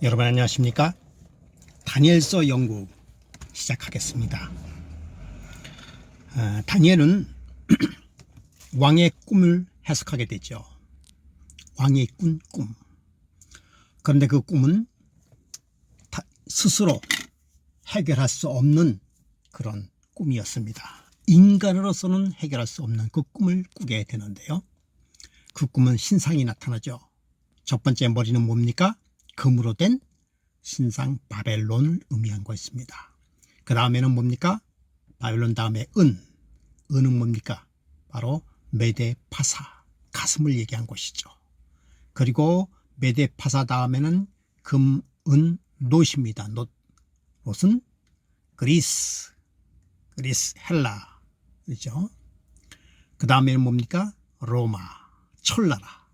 여러분 안녕하십니까? 다니엘서 연구 시작하겠습니다. 다니엘은 왕의 꿈을 해석하게 되죠. 왕이 꾼 꿈. 그런데 그 꿈은 스스로 해결할 수 없는 그런 꿈이었습니다. 인간으로서는 해결할 수 없는 그 꿈을 꾸게 되는데요. 그 꿈은 신상이 나타나죠. 첫 번째 머리는 뭡니까? 금으로 된 신상 바벨론을 의미한 것입니다. 그 다음에는 뭡니까? 바벨론 다음에 은은 뭡니까? 바로 메데파사, 가슴을 얘기한 것이죠. 그리고 메데파사 다음에는 금, 놋입니다. 놋은 그리스, 헬라, 그렇죠? 그 다음에는 뭡니까? 로마, 철나라,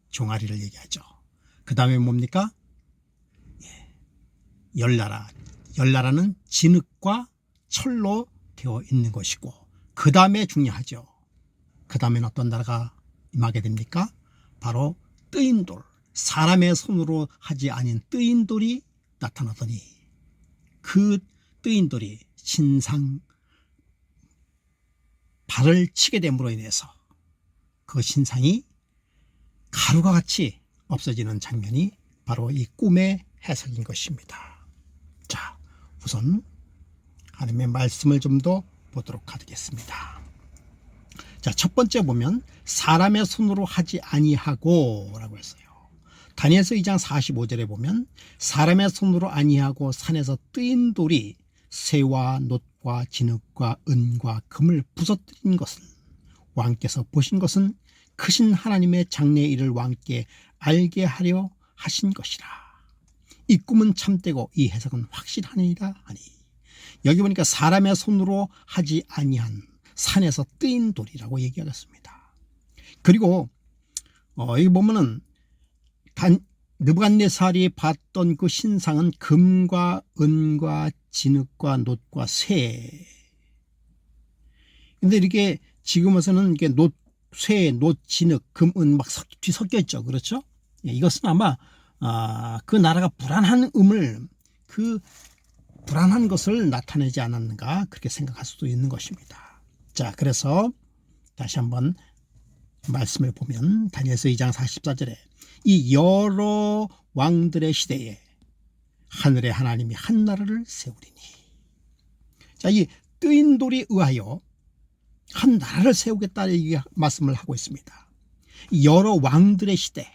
종아리를 얘기하죠. 그 다음에 뭡니까? 열나라는 진흙과 철로 되어 있는 것이고, 그 다음에 중요하죠. 그 다음에는 어떤 나라가 임하게 됩니까? 바로 뜨인 돌, 사람의 손으로 하지 아닌 뜨인 돌이 나타나더니 그 뜨인 돌이 신상 발을 치게 됨으로 인해서 그 신상이 가루가 같이 없어지는 장면이 바로 이 꿈의 해석인 것입니다. 자, 우선 하나님의 말씀을 좀 더 보도록 하겠습니다. 자, 첫 번째 보면 사람의 손으로 하지 아니하고 라고 했어요. 다니엘서 2장 45절에 보면 사람의 손으로 아니하고 산에서 뜨인 돌이 쇠와 놋과 진흙과 은과 금을 부서뜨린 것은 왕께서 보신 것은 크신 하나님의 장래의 일을 왕께 알게 하려 하신 것이라. 이 꿈은 참되고 이 해석은 확실하니라 하니. 여기 보니까 사람의 손으로 하지 아니한 산에서 뜨인 돌이라고 얘기하겠습니다. 그리고 여기 보면은 느부갓네살이 봤던 그 신상은 금과 은과 진흙과 놋과 쇠. 근데 이렇게 지금 와서는 이게 쇠, 놋, 진흙, 금, 은 막 뒤섞여 있죠. 그렇죠? 이것은 아마 그 나라가 불안한 그 불안한 것을 나타내지 않았는가 그렇게 생각할 수도 있는 것입니다. 자, 그래서 다시 한번 말씀을 보면 다니엘서 2장 44절에 이 여러 왕들의 시대에 하늘의 하나님이 한 나라를 세우리니. 자, 이 뜨인 돌이 의하여 한 나라를 세우겠다 이 말씀을 하고 있습니다. 여러 왕들의 시대.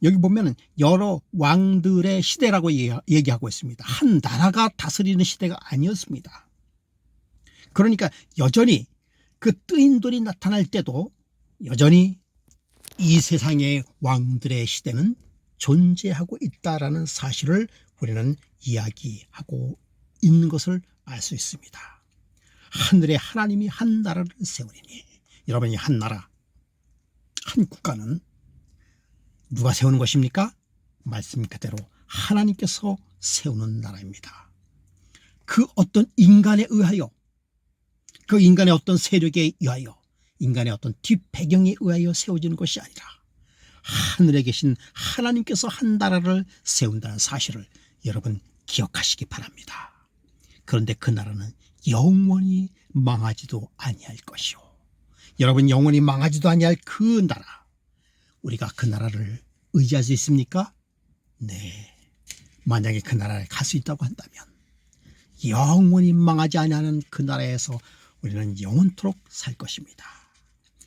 여기 보면은 여러 왕들의 시대라고 얘기하고 있습니다. 한 나라가 다스리는 시대가 아니었습니다. 그러니까 여전히 그 뜨인 돌이 나타날 때도 여전히 이 세상의 왕들의 시대는 존재하고 있다라는 사실을 우리는 이야기하고 있는 것을 알 수 있습니다. 하늘의 하나님이 한 나라를 세우리니. 여러분이 한 나라, 한 국가는 누가 세우는 것입니까? 말씀 그대로 하나님께서 세우는 나라입니다. 그 어떤 인간에 의하여, 그 인간의 어떤 세력에 의하여, 인간의 어떤 뒷배경에 의하여 세워지는 것이 아니라 하늘에 계신 하나님께서 한 나라를 세운다는 사실을 여러분 기억하시기 바랍니다. 그런데 그 나라는 영원히 망하지도 아니할 것이요. 여러분 영원히 망하지도 아니할 그 나라, 우리가 그 나라를 의지할 수 있습니까? 네. 만약에 그 나라에 갈 수 있다고 한다면 영원히 망하지 아니하는 그 나라에서 우리는 영원토록 살 것입니다.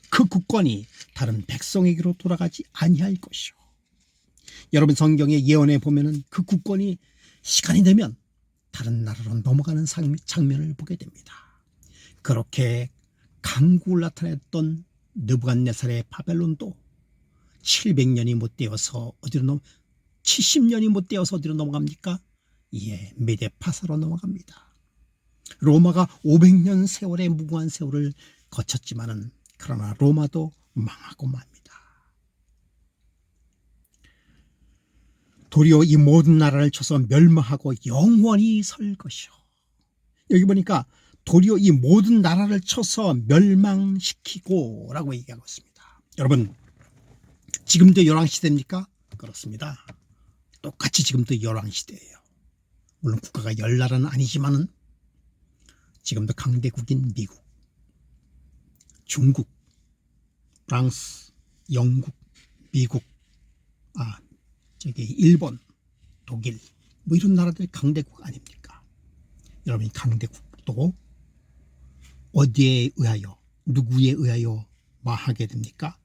그 국권이 다른 백성에게로 돌아가지 아니할 것이요. 여러분 성경의 예언에 보면은 그 국권이 시간이 되면 다른 나라로 넘어가는 장면을 보게 됩니다. 그렇게 강국을 나타냈던 느부갓네살의 바벨론도 700년이 못 되어서 70년이 못 되어서 어디로 넘어갑니까? 예, 메데파사로 넘어갑니다. 로마가 500년 세월의 무궁한 세월을 거쳤지만은 그러나 로마도 망하고 맙니다. 도리어 이 모든 나라를 쳐서 멸망하고 영원히 설 것이요. 여기 보니까 도리어 이 모든 나라를 쳐서 멸망시키고 라고 얘기하고 있습니다. 여러분 지금도 열왕시대입니까? 그렇습니다. 똑같이 지금도 열왕시대예요. 물론 국가가 열나라는 아니지만은 지금도 강대국인 미국, 중국, 프랑스, 영국, 미국, 일본, 독일 뭐 이런 나라들 강대국 아닙니까? 여러분, 강대국도 어디에 의하여, 누구에 의하여 하게 됩니까?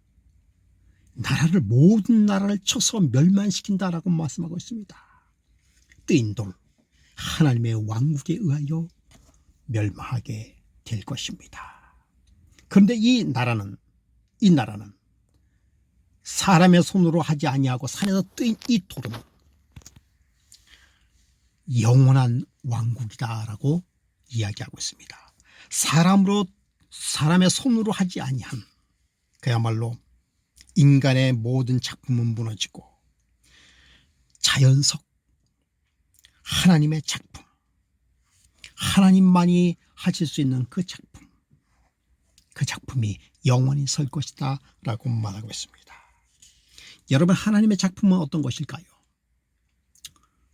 나라를, 모든 나라를 쳐서 멸망시킨다라고 말씀하고 있습니다. 뜨인 돌, 하나님의 왕국에 의하여 멸망하게 될 것입니다. 그런데 이 나라는 사람의 손으로 하지 아니하고 산에서 뜨인 이 돌은 영원한 왕국이다라고 이야기하고 있습니다. 사람의 손으로 하지 아니한, 그야말로 인간의 모든 작품은 무너지고 자연석, 하나님의 작품, 하나님만이 하실 수 있는 그 작품이 영원히 설 것이다 라고 말하고 있습니다. 여러분, 하나님의 작품은 어떤 것일까요?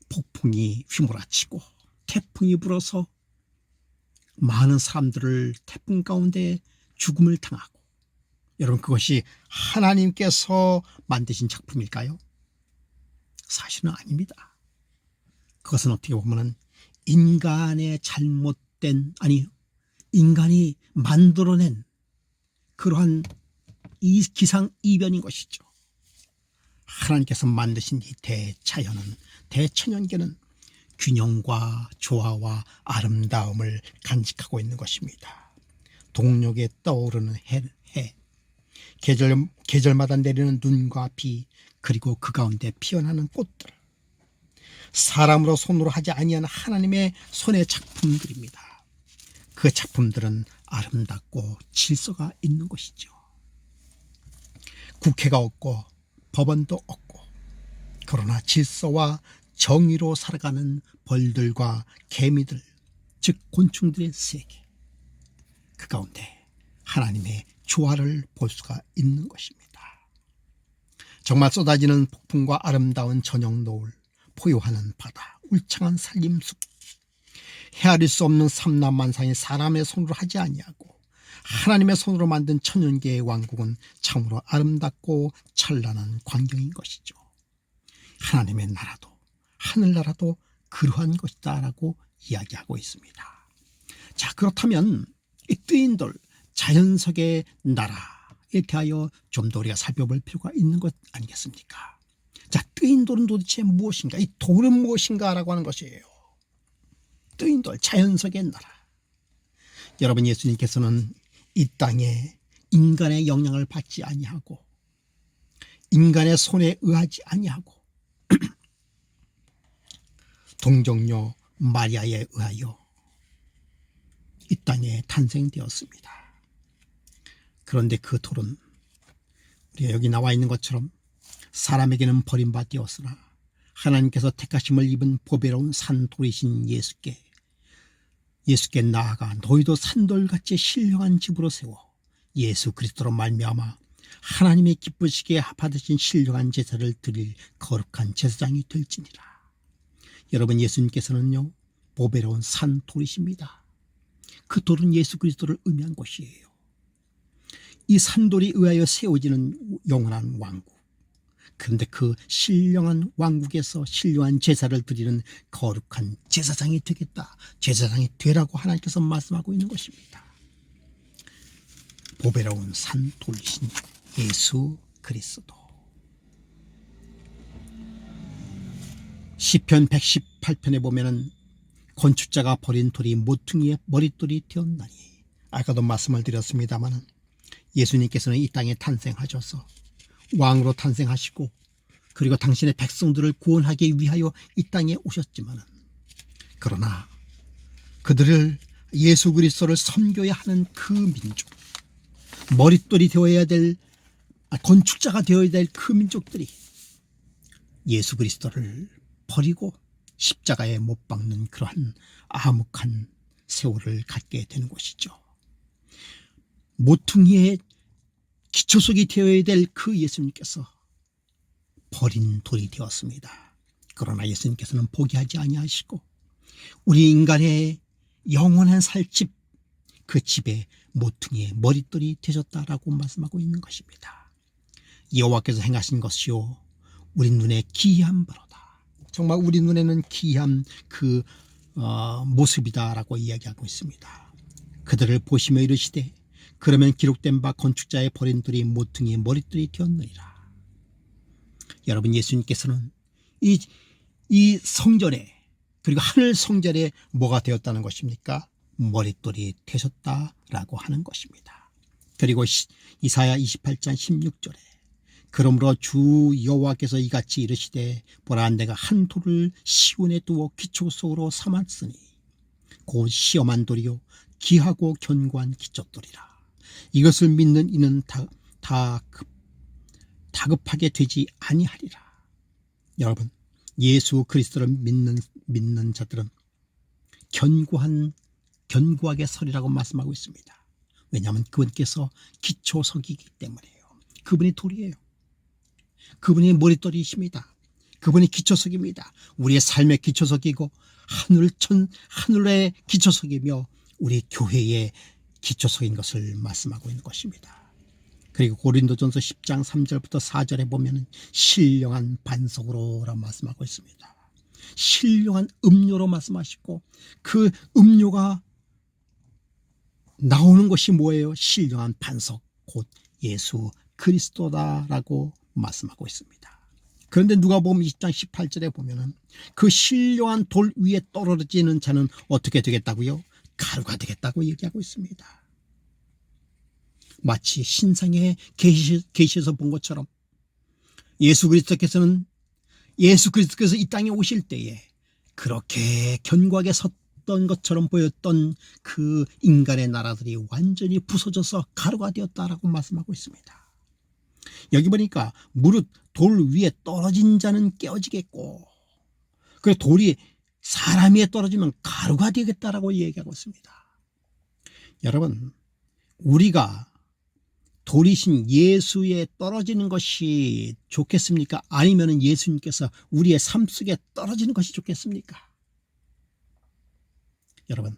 폭풍이 휘몰아치고 태풍이 불어서 많은 사람들을 태풍 가운데 죽음을 당하고, 여러분, 그것이 하나님께서 만드신 작품일까요? 사실은 아닙니다. 그것은 어떻게 보면 인간의 인간이 만들어낸 그러한 이 기상이변인 것이죠. 하나님께서 만드신 이 대천연계는 균형과 조화와 아름다움을 간직하고 있는 것입니다. 동력에 떠오르는 해, 계절마다 내리는 눈과 비, 그리고 그 가운데 피어나는 꽃들, 사람으로 손으로 하지 아니한 하나님의 손의 작품들입니다. 그 작품들은 아름답고 질서가 있는 것이죠. 국회가 없고 법원도 없고, 그러나 질서와 정의로 살아가는 벌들과 개미들, 즉 곤충들의 세계, 그 가운데 하나님의 조화를 볼 수가 있는 것입니다. 정말 쏟아지는 폭풍과 아름다운 저녁 노을, 포효하는 바다, 울창한 산림숲, 헤아릴 수 없는 삼라만상이 사람의 손으로 하지 아니하고 하나님의 손으로 만든 천연계의 왕국은 참으로 아름답고 찬란한 광경인 것이죠. 하나님의 나라도, 하늘나라도 그러한 것이다 라고 이야기하고 있습니다. 자, 그렇다면 이 뜨인 돌, 자연석의 나라에 대하여 좀 더 우리가 살펴볼 필요가 있는 것 아니겠습니까? 자, 뜨인 돌은 도대체 무엇인가? 이 돌은 무엇인가 라고 하는 것이에요. 뜨인 돌, 자연석의 나라. 여러분, 예수님께서는 이 땅에 인간의 영향을 받지 아니하고 인간의 손에 의하지 아니하고 동정녀 마리아에 의하여 이 땅에 탄생되었습니다. 그런데 그 돌은 우리가 여기 나와 있는 것처럼 사람에게는 버림받았으나 하나님께서 택하심을 입은 보배로운 산돌이신 예수께 나아가 너희도 산돌같이 신령한 집으로 세워 예수 그리스도로 말미암아 하나님의 기쁘시게 받으신 신령한 제사를 드릴 거룩한 제사장이 될지니라. 여러분, 예수님께서는요, 보배로운 산돌이십니다. 그 돌은 예수 그리스도를 의미한 것이에요. 이 산돌이 의하여 세워지는 영원한 왕국, 그런데 그 신령한 왕국에서 신령한 제사를 드리는 거룩한 제사장이 되겠다, 제사장이 되라고 하나님께서 말씀하고 있는 것입니다. 보배로운 산돌이신 예수 그리스도. 시편 118편에 보면은 건축자가 버린 돌이 모퉁이의 머릿돌이 되었나니, 아까도 말씀을 드렸습니다마는 예수님께서는 이 땅에 탄생하셔서 왕으로 탄생하시고 그리고 당신의 백성들을 구원하기 위하여 이 땅에 오셨지만은, 그러나 그들을 예수 그리스도를 섬겨야 하는 그 민족, 머릿돌이 되어야 될, 건축자가 되어야 될 그 민족들이 예수 그리스도를 버리고 십자가에 못 박는 그러한 암흑한 세월을 갖게 되는 것이죠. 모퉁이의 기초석이 되어야 될 그 예수님께서 버린 돌이 되었습니다. 그러나 예수님께서는 포기하지 아니하시고 우리 인간의 영원한 살집, 그 집의 모퉁이의 머릿돌이 되셨다라고 말씀하고 있는 것입니다. 여호와께서 행하신 것이요 우리 눈에 기이한 바로다. 정말 우리 눈에는 기이한 그 모습이다라고 이야기하고 있습니다. 그들을 보시며 이르시되 그러면 기록된 바 건축자의 버린 돌이 모퉁이의 머릿돌이 되었느니라. 여러분, 예수님께서는 이 성전에, 그리고 하늘 성전에 뭐가 되었다는 것입니까? 머릿돌이 되셨다라고 하는 것입니다. 그리고 이사야 28장 16절에 그러므로 주 여호와께서 이같이 이르시되 보라 내가 한 돌을 시온에 두어 기초 속으로 삼았으니 곧 시험한 돌이요 귀하고 견고한 기초돌이라. 이것을 믿는 이는 다급하게 되지 아니하리라. 여러분, 예수 그리스도를 믿는 자들은 견고하게 서리라고 말씀하고 있습니다. 왜냐하면 그분께서 기초석이기 때문이에요. 그분이 돌이에요. 그분이 머릿돌이십니다. 그분이 기초석입니다. 우리의 삶의 기초석이고 하늘의 기초석이며 우리 교회의 기초석인 것을 말씀하고 있는 것입니다. 그리고 고린도전서 10장 3절부터 4절에 보면 신령한 반석으로라고 말씀하고 있습니다. 신령한 음료로 말씀하시고 그 음료가 나오는 것이 뭐예요? 신령한 반석, 곧 예수 그리스도다라고 말씀하고 있습니다. 그런데 누가복음 20장 18절에 보면은 그 신령한 돌 위에 떨어지는 자는 어떻게 되겠다고요? 가루가 되겠다고 얘기하고 있습니다. 마치 신상의 계시에서 본 것처럼 예수 그리스도께서 이 땅에 오실 때에 그렇게 견고하게 섰던 것처럼 보였던 그 인간의 나라들이 완전히 부서져서 가루가 되었다라고 말씀하고 있습니다. 여기 보니까 무릇 돌 위에 떨어진 자는 깨어지겠고, 그 돌이 사람 위에 떨어지면 가루가 되겠다라고 얘기하고 있습니다. 여러분, 우리가 돌이신 예수에 떨어지는 것이 좋겠습니까? 아니면 예수님께서 우리의 삶 속에 떨어지는 것이 좋겠습니까? 여러분,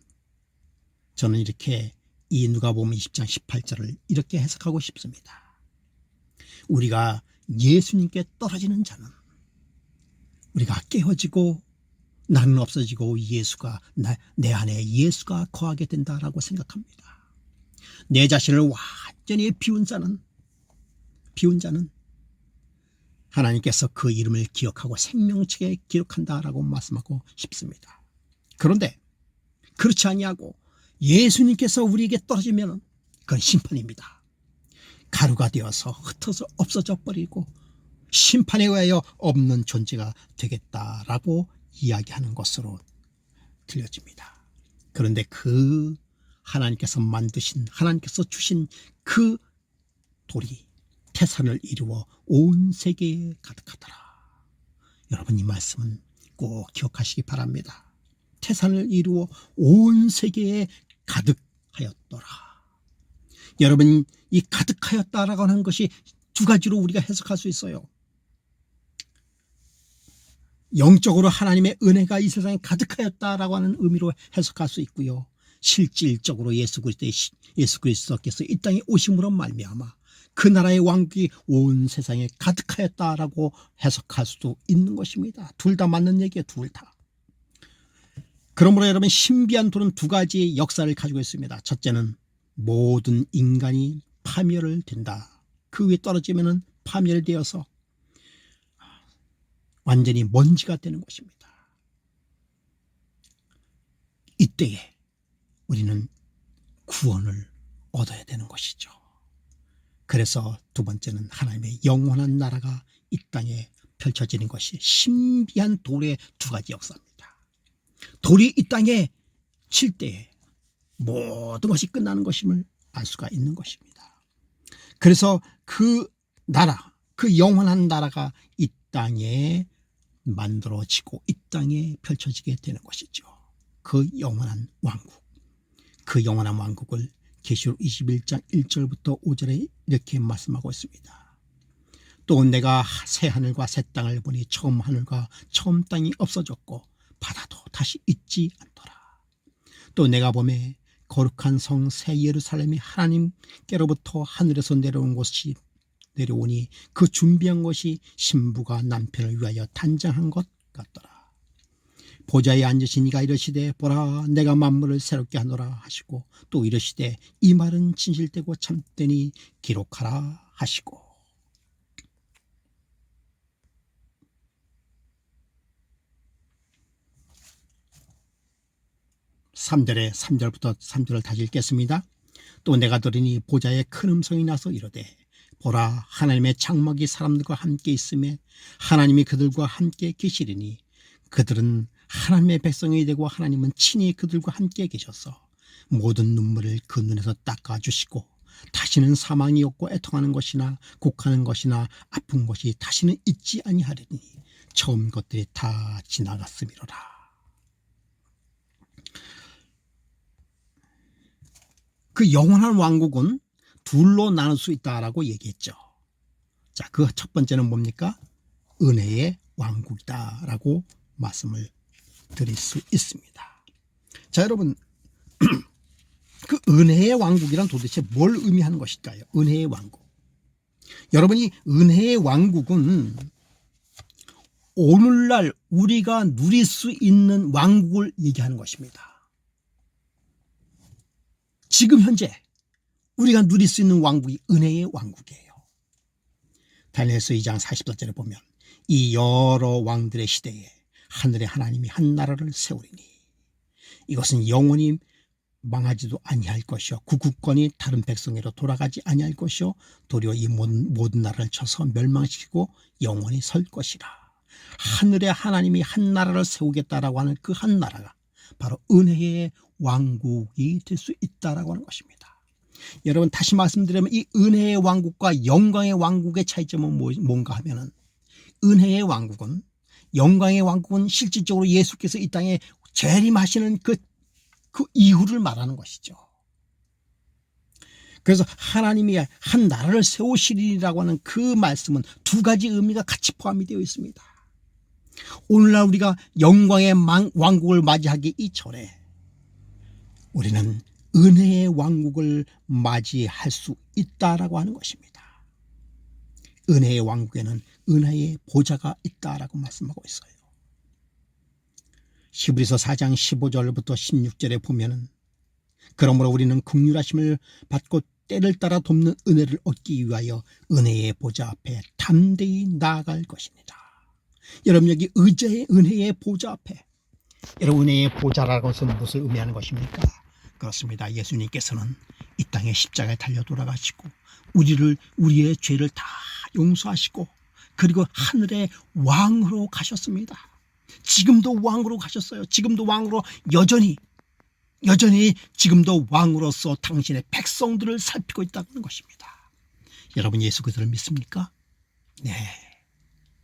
저는 이렇게 이 누가복음 20장 18절을 이렇게 해석하고 싶습니다. 우리가 예수님께 떨어지는 자는 우리가 깨어지고 나는 없어지고 내 안에 예수가 거하게 된다라고 생각합니다. 내 자신을 완전히 비운 자는 하나님께서 그 이름을 기억하고 생명책에 기록한다라고 말씀하고 싶습니다. 그런데 그렇지 아니하고 예수님께서 우리에게 떨어지면 그건 심판입니다. 가루가 되어서 흩어져 없어져 버리고 심판에 의하여 없는 존재가 되겠다라고 이야기하는 것으로 들려집니다. 그런데 그 하나님께서 주신 그 돌이 태산을 이루어 온 세계에 가득하더라. 여러분, 이 말씀은 꼭 기억하시기 바랍니다. 태산을 이루어 온 세계에 가득하였더라. 여러분, 이 가득하였다라고 하는 것이 두 가지로 우리가 해석할 수 있어요. 영적으로 하나님의 은혜가 이 세상에 가득하였다라고 하는 의미로 해석할 수 있고요. 실질적으로 예수 그리스도께서 이 땅에 오심으로 말미암아 그 나라의 왕국이 온 세상에 가득하였다라고 해석할 수도 있는 것입니다. 둘 다 맞는 얘기예요. 둘 다. 그러므로 여러분, 신비한 돌은 두 가지의 역사를 가지고 있습니다. 첫째는 모든 인간이 파멸을 된다. 그 위에 떨어지면 파멸되어서 완전히 먼지가 되는 것입니다. 이때에 우리는 구원을 얻어야 되는 것이죠. 그래서 두 번째는 하나님의 영원한 나라가 이 땅에 펼쳐지는 것이 신비한 돌의 두 가지 역사입니다. 돌이 이 땅에 칠 때에 모든 것이 끝나는 것임을 알 수가 있는 것입니다. 그래서 그 나라, 그 영원한 나라가 이 땅에 만들어지고 이 땅에 펼쳐지게 되는 것이죠. 그 영원한 왕국, 그 영원한 왕국을 계시록 21장 1절부터 5절에 이렇게 말씀하고 있습니다. 또 내가 새 하늘과 새 땅을 보니 처음 하늘과 처음 땅이 없어졌고 바다도 다시 있지 않더라. 또 내가 보매 거룩한 성 새 예루살렘이 하나님께로부터 하늘에서 내려오니 그 준비한 것이 신부가 남편을 위하여 단장한 것 같더라. 보좌에 앉으신 이가 이르시되 보라 내가 만물을 새롭게 하노라 하시고 또 이르시되 이 말은 진실되고 참되니 기록하라 하시고. (3절에) 3절부터 3절을 다시 읽겠습니다. 또 내가 들으니 보좌에 큰 음성이 나서 이르되 보라 하나님의 장막이 사람들과 함께 있음에 하나님이 그들과 함께 계시리니 그들은 하나님의 백성이 되고 하나님은 친히 그들과 함께 계셔서 모든 눈물을 그 눈에서 닦아주시고 다시는 사망이 없고 애통하는 것이나 곡하는 것이나 아픈 것이 다시는 있지 아니하리니 처음 것들이 다 지나갔음이로라. 그 영원한 왕국은 둘로 나눌 수 있다라고 얘기했죠. 자, 그 첫 번째는 뭡니까? 은혜의 왕국이다라고 말씀을 드릴 수 있습니다. 자, 여러분, 그 은혜의 왕국이란 도대체 뭘 의미하는 것일까요? 은혜의 왕국. 여러분이 은혜의 왕국은 오늘날 우리가 누릴 수 있는 왕국을 얘기하는 것입니다. 지금 현재 우리가 누릴 수 있는 왕국이 은혜의 왕국이에요. 다니엘서 2장 44절에 보면 이 여러 왕들의 시대에 하늘의 하나님이 한 나라를 세우리니 이것은 영원히 망하지도 아니할 것이요 그 국권이 다른 백성에로 돌아가지 아니할 것이요 도리어 이 모든 나라를 쳐서 멸망시키고 영원히 설 것이라. 하늘의 하나님이 한 나라를 세우겠다라고 하는 그 한 나라가 바로 은혜의 왕국이 될 수 있다라고 하는 것입니다. 여러분 다시 말씀드리면 이 은혜의 왕국과 영광의 왕국의 차이점은 뭔가 하면은 은혜의 왕국은 영광의 왕국은 실질적으로 예수께서 이 땅에 재림하시는 그 이후를 말하는 것이죠. 그래서 하나님이 한 나라를 세우시리라고 하는 그 말씀은 두 가지 의미가 같이 포함이 되어 있습니다. 오늘날 우리가 영광의 왕국을 맞이하기 이전에 우리는 은혜의 왕국을 맞이할 수 있다라고 하는 것입니다. 은혜의 왕국에는 은혜의 보좌가 있다라고 말씀하고 있어요. 히브리서 4장 15절부터 16절에 보면은 그러므로 우리는 긍휼하심을 받고 때를 따라 돕는 은혜를 얻기 위하여 은혜의 보좌 앞에 담대히 나아갈 것입니다. 여러분 여기 의자의 은혜의 보좌 앞에, 여러분 은혜의 보좌라는 것은 무엇을 의미하는 것입니까? 그렇습니다. 예수님께서는 이 땅에 십자가에 달려 돌아가시고 우리의 죄를 다 용서하시고 그리고 하늘의 왕으로 가셨습니다. 지금도 왕으로 가셨어요. 지금도 왕으로 여전히 지금도 왕으로서 당신의 백성들을 살피고 있다는 것입니다. 여러분 예수 그리스도를 믿습니까? 네.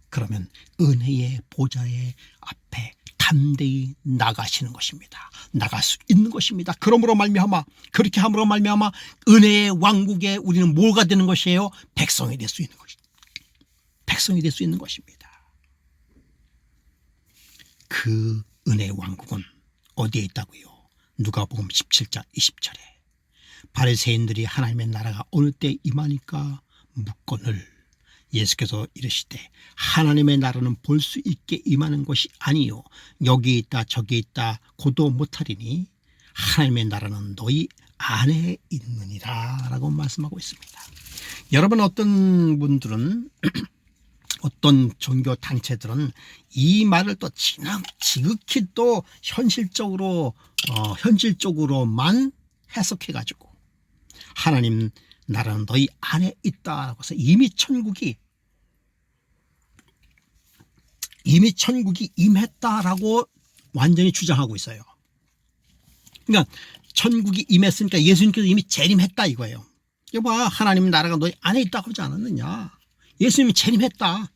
그러면 은혜의 보좌의 앞에 담대히 나가시는 것입니다. 나갈 수 있는 것입니다. 그러므로 말미암아, 그렇게 함으로 말미암아 은혜의 왕국에 우리는 뭐가 되는 것이에요? 백성이 될 수 있는 것입니다. 백성이 될 수 있는 것입니다. 그 은혜의 왕국은 어디에 있다고요? 누가복음 17장 20절에 바리새인들이 하나님의 나라가 어느 때 임하니까 묻거늘 예수께서 이르시되 하나님의 나라는 볼 수 있게 임하는 것이 아니요 여기 있다 저기 있다 고도 못하리니 하나님의 나라는 너희 안에 있느니라 라고 말씀하고 있습니다. 여러분 어떤 분들은 어떤 종교 단체들은 이 말을 또 지극히 또 현실적으로만 해석해 가지고 하나님 나라는 너희 안에 있다라고 해서 이미 천국이 임했다라고 완전히 주장하고 있어요. 그러니까 천국이 임했으니까 예수님께서 이미 재림했다 이거예요. 이거 봐, 하나님 나라가 너희 안에 있다고 하지 않았느냐. 예수님이 재림했다.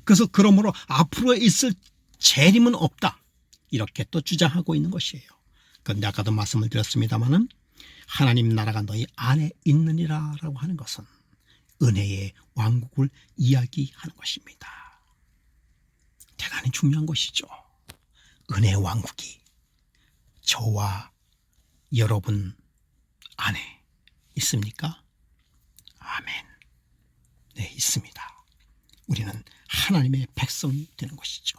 그래서 그러므로 앞으로 있을 재림은 없다. 이렇게 또 주장하고 있는 것이에요. 그런데 아까도 말씀을 드렸습니다마는 하나님 나라가 너희 안에 있느니라 라고 하는 것은 은혜의 왕국을 이야기하는 것입니다. 대단히 중요한 것이죠. 은혜의 왕국이 저와 여러분 안에 있습니까? 아멘. 네, 있습니다. 우리는 하나님의 백성이 되는 것이죠.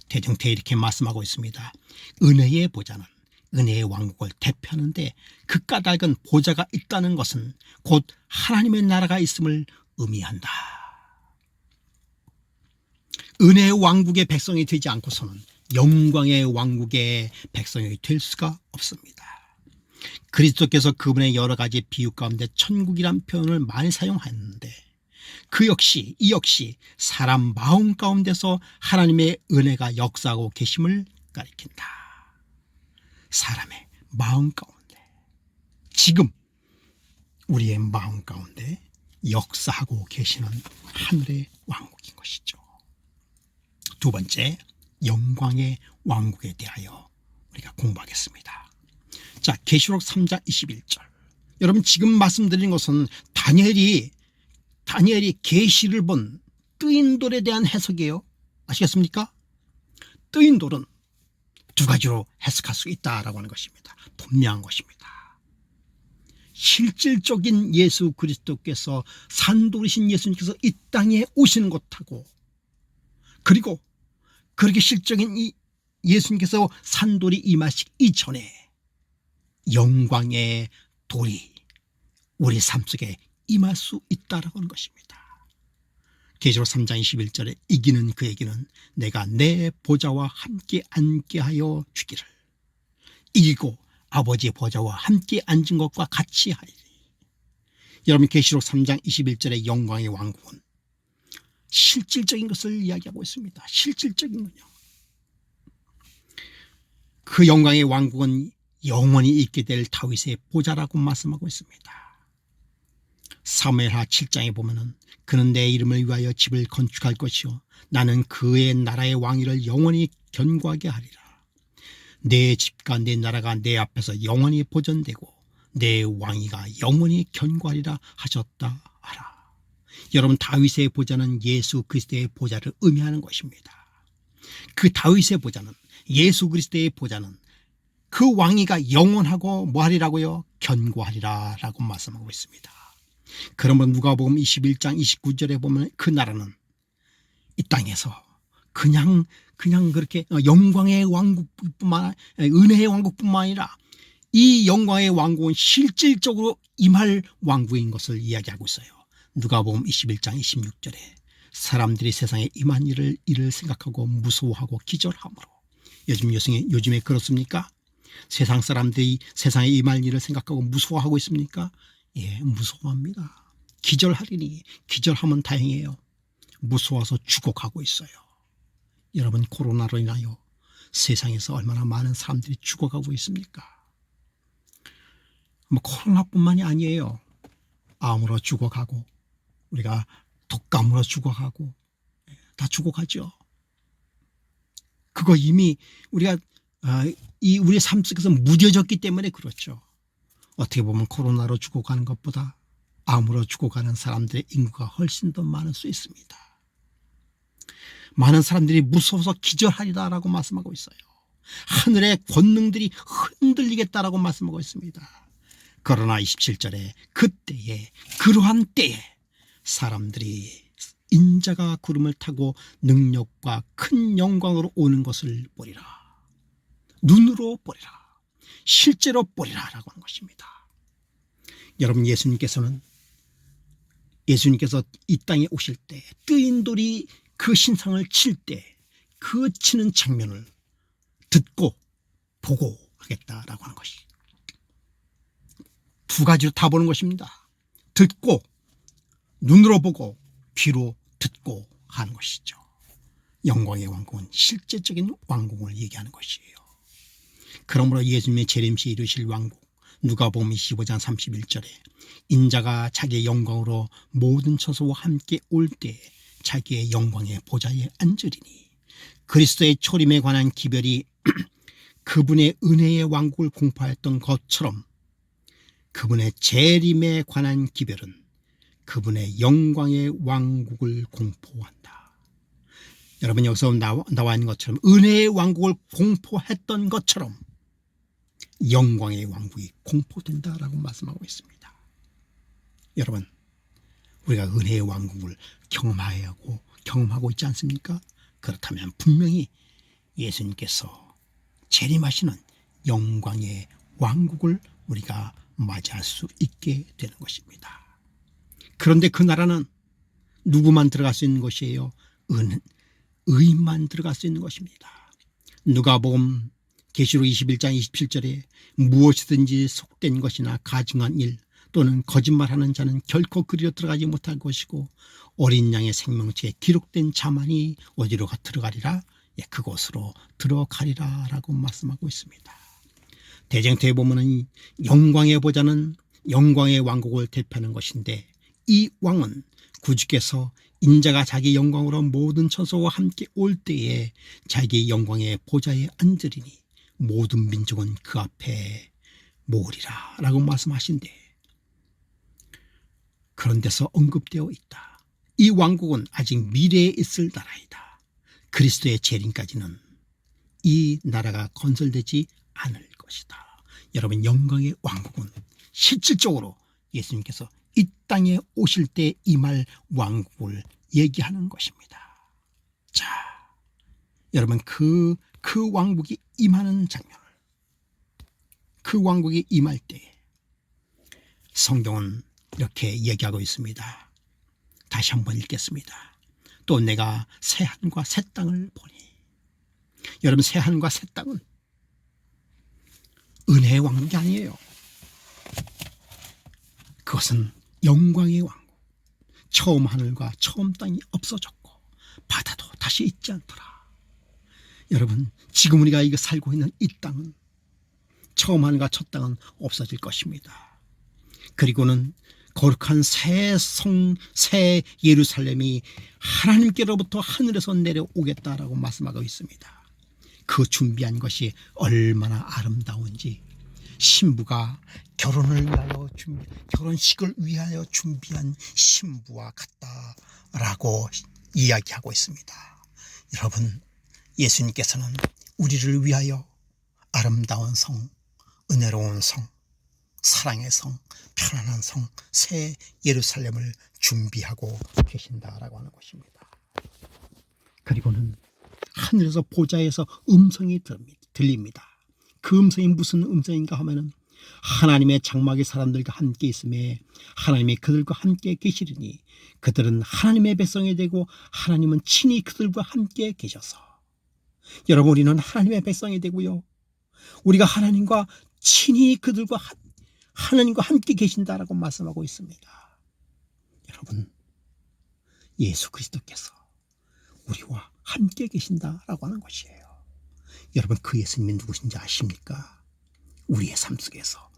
대중태 이렇게 말씀하고 있습니다. 은혜의 보좌는 은혜의 왕국을 대표하는데 그 까닭은 보좌가 있다는 것은 곧 하나님의 나라가 있음을 의미한다. 은혜의 왕국의 백성이 되지 않고서는 영광의 왕국의 백성이 될 수가 없습니다. 그리스도께서 그분의 여러 가지 비유 가운데 천국이란 표현을 많이 사용하였는데 이 역시 사람 마음 가운데서 하나님의 은혜가 역사하고 계심을 가리킨다. 사람의 마음 가운데, 지금 우리의 마음 가운데 역사하고 계시는 하늘의 왕국인 것이죠. 두 번째, 영광의 왕국에 대하여 우리가 공부하겠습니다. 자, 계시록 3장 21절. 여러분, 지금 말씀드린 것은 다니엘이 계시를 본 뜨인 돌에 대한 해석이에요. 아시겠습니까? 뜨인 돌은 두 가지로 해석할 수 있다라고 하는 것입니다. 분명한 것입니다. 실질적인 예수 그리스도께서 산돌이신 예수님께서 이 땅에 오시는 것하고, 그리고 그렇게 실적인 이 예수님께서 산돌이 임하시기 이전에 영광의 돌이 우리 삶 속에 임할 수 있다라고 하는 것입니다. 계시록 3장 21절에 이기는 그에게는 내가 내 보좌와 함께 앉게 하여 주기를, 이기고 아버지의 보좌와 함께 앉은 것과 같이 하리니. 여러분, 계시록 3장 21절의 영광의 왕국은 실질적인 것을 이야기하고 있습니다. 실질적인 건요, 그 영광의 왕국은 영원히 있게 될 다윗의 보좌라고 말씀하고 있습니다. 사무엘하 7장에 보면은 그는 내 이름을 위하여 집을 건축할 것이요 나는 그의 나라의 왕위를 영원히 견고하게 하리라. 내 집과 내 나라가 내 앞에서 영원히 보존되고 내 왕위가 영원히 견고하리라 하셨다 하라. 여러분, 다윗의 보좌는 예수 그리스도의 보좌를 의미하는 것입니다. 그 다윗의 보좌는, 예수 그리스도의 보좌는 그 왕위가 영원하고 뭐하리라고요? 견고하리라 라고 말씀하고 있습니다. 그러면 누가복음 21장 29절에 보면 그 나라는 이 땅에서 그냥 그렇게 영광의 왕국뿐만, 은혜의 왕국뿐만 아니라 이 영광의 왕국은 실질적으로 임할 왕국인 것을 이야기하고 있어요. 누가복음 21장 26절에 사람들이 세상에 임한 일을 생각하고 무서워하고 기절하므로. 요즘에 그렇습니까? 세상 사람들이 세상에 임할 일을 생각하고 무서워하고 있습니까? 예, 무서워합니다. 기절하리니, 기절하면 다행이에요. 무서워서 죽어가고 있어요. 여러분, 코로나로 인하여 세상에서 얼마나 많은 사람들이 죽어가고 있습니까? 코로나뿐만이 아니에요. 암으로 죽어가고, 우리가 독감으로 죽어가고, 다 죽어가죠. 그거 이미 우리가 우리 삶 속에서 무뎌졌기 때문에 그렇죠. 어떻게 보면 코로나로 죽어가는 것보다 암으로 죽어가는 사람들의 인구가 훨씬 더 많을 수 있습니다. 많은 사람들이 무서워서 기절하리다라고 말씀하고 있어요. 하늘의 권능들이 흔들리겠다라고 말씀하고 있습니다. 그러나 27절에 그러한 때에 사람들이 인자가 구름을 타고 능력과 큰 영광으로 오는 것을 보리라. 눈으로 보리라. 실제로 보리라 라고 하는 것입니다. 여러분, 예수님께서 이 땅에 오실 때 뜨인 돌이 그 신상을 칠 때 그 치는 장면을 듣고 보고 하겠다라고 하는 것이, 두 가지로 다 보는 것입니다. 듣고, 눈으로 보고, 귀로 듣고 하는 것이죠. 영광의 왕국은 실제적인 왕국을 얘기하는 것이에요. 그러므로 예수님의 재림시에 이루실 왕국, 누가복음 15장 31절에 인자가 자기의 영광으로 모든 처소와 함께 올 때 자기의 영광의 보좌에 앉으리니, 그리스도의 초림에 관한 기별이 그분의 은혜의 왕국을 공포하였던 것처럼 그분의 재림에 관한 기별은 그분의 영광의 왕국을 공포한다. 여러분, 여기서 나와 있는 것처럼 은혜의 왕국을 공포했던 것처럼 영광의 왕국이 공포된다라고 말씀하고 있습니다. 여러분, 우리가 은혜의 왕국을 경험하고 있지 않습니까? 그렇다면 분명히 예수님께서 재림하시는 영광의 왕국을 우리가 맞이할 수 있게 되는 것입니다. 그런데 그 나라는 누구만 들어갈 수 있는 것이에요? 의인만 들어갈 수 있는 것입니다. 누가복음 계시록 21장 27절에 무엇이든지 속된 것이나 가증한 일 또는 거짓말하는 자는 결코 그리로 들어가지 못할 것이고 어린 양의 생명책에 기록된 자만이 어디로 들어가리라? 그곳으로 들어가리라 라고 말씀하고 있습니다. 대쟁터에 보면은 영광의 보좌는 영광의 왕국을 대표하는 것인데, 이 왕은 구주께서 인자가 자기 영광으로 모든 천사와 함께 올 때에 자기 영광의 보좌에 앉으리니 모든 민족은 그 앞에 모으리라 라고 말씀하신대. 그런 데서 언급되어 있다. 이 왕국은 아직 미래에 있을 나라이다. 그리스도의 재림까지는 이 나라가 건설되지 않을 것이다. 여러분, 영광의 왕국은 실질적으로 예수님께서 이 땅에 오실 때 임할 왕국을 얘기하는 것입니다. 자, 여러분, 그 왕국이 임하는 장면을, 그 왕국이 임할 때 성경은 이렇게 얘기하고 있습니다. 다시 한번 읽겠습니다. 또 내가 새하늘과 새 땅을 보니. 여러분, 새하늘과 새 땅은 은혜의 왕국이 아니에요. 그것은 영광의 왕국. 처음 하늘과 처음 땅이 없어졌고 바다도 다시 있지 않더라. 여러분, 지금 우리가 이거 살고 있는 이 땅은, 처음 하늘과 첫 땅은 없어질 것입니다. 그리고는 거룩한 새 예루살렘이 하나님께로부터 하늘에서 내려오겠다라고 말씀하고 있습니다. 그 준비한 것이 얼마나 아름다운지, 신부가 결혼식을 위하여 준비한 신부와 같다라고 이야기하고 있습니다. 여러분, 예수님께서는 우리를 위하여 아름다운 성, 은혜로운 성, 사랑의 성, 편안한 성, 새 예루살렘을 준비하고 계신다라고 하는 것입니다. 그리고는 하늘에서 보좌에서 음성이 들립니다. 그 음성이 무슨 음성인가 하면은 하나님의 장막의 사람들과 함께 있음에 하나님이 그들과 함께 계시리니 그들은 하나님의 백성이 되고 하나님은 친히 그들과 함께 계셔서. 여러분, 우리는 하나님의 백성이 되고요, 우리가 하나님과 친히 하나님과 함께 계신다라고 말씀하고 있습니다. 여러분, 예수 그리스도께서 우리와 함께 계신다라고 하는 것이에요. 여러분, 그 예수님이 누구신지 아십니까? 우리의 삶 속에서,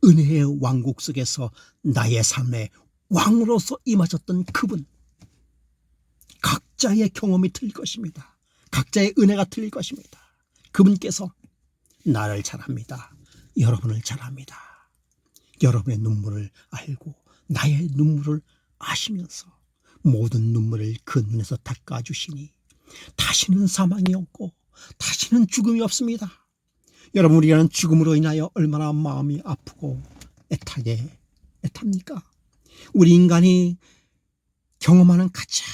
은혜의 왕국 속에서 나의 삶의 왕으로서 임하셨던 그분. 각자의 경험이 틀릴 것입니다. 각자의 은혜가 틀릴 것입니다. 그분께서 나를 잘 압니다. 여러분을 잘 압니다. 여러분의 눈물을 알고 나의 눈물을 아시면서 모든 눈물을 그 눈에서 닦아주시니 다시는 사망이 없고 다시는 죽음이 없습니다. 여러분, 우리는 죽음으로 인하여 얼마나 마음이 아프고 애탑니까? 우리 인간이 경험하는 가장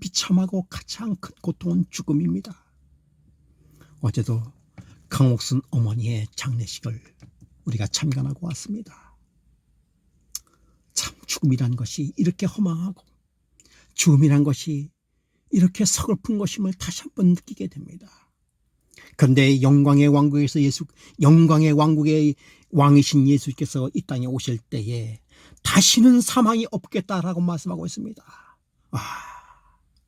비참하고 가장 큰 고통은 죽음입니다. 어제도 강옥순 어머니의 장례식을 우리가 참관하고 왔습니다. 참, 죽음이란 것이 이렇게 허망하고 죽음이란 것이 이렇게 서글픈 것임을 다시 한번 느끼게 됩니다. 그런데 영광의 왕국에서 영광의 왕국의 왕이신 예수께서 이 땅에 오실 때에 다시는 사망이 없겠다라고 말씀하고 있습니다.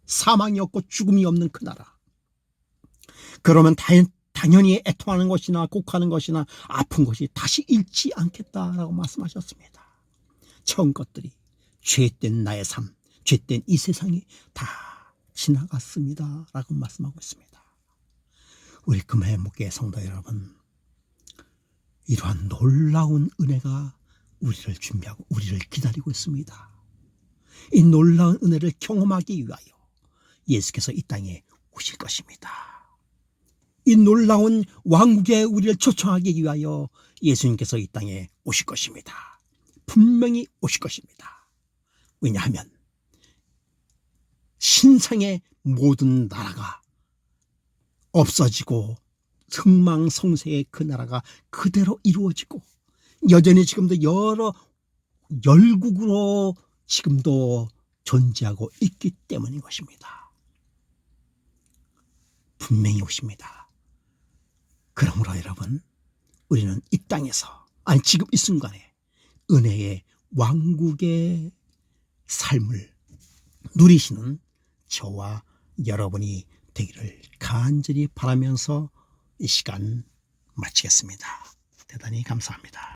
사망이 없고 죽음이 없는 그 나라. 그러면 당연히 애통하는 것이나 곡하는 것이나 아픈 것이 다시 잃지 않겠다라고 말씀하셨습니다. 처음 것들이, 죄된 나의 삶, 죄된 이 세상이 다 지나갔습니다 라고 말씀하고 있습니다. 우리 금해 목회 성도 여러분, 이러한 놀라운 은혜가 우리를 준비하고 우리를 기다리고 있습니다. 이 놀라운 은혜를 경험하기 위하여 예수께서 이 땅에 오실 것입니다. 이 놀라운 왕국에 우리를 초청하기 위하여 예수님께서 이 땅에 오실 것입니다. 분명히 오실 것입니다. 왜냐하면 신상의 모든 나라가 없어지고 흥망성쇠의 그 나라가 그대로 이루어지고 여전히 지금도 여러 열국으로 지금도 존재하고 있기 때문인 것입니다. 분명히 오십니다. 그러므로 여러분, 우리는 이 땅에서, 아니 지금 이 순간에 은혜의 왕국의 삶을 누리시는 저와 여러분이 되기를 간절히 바라면서 이 시간 마치겠습니다. 대단히 감사합니다.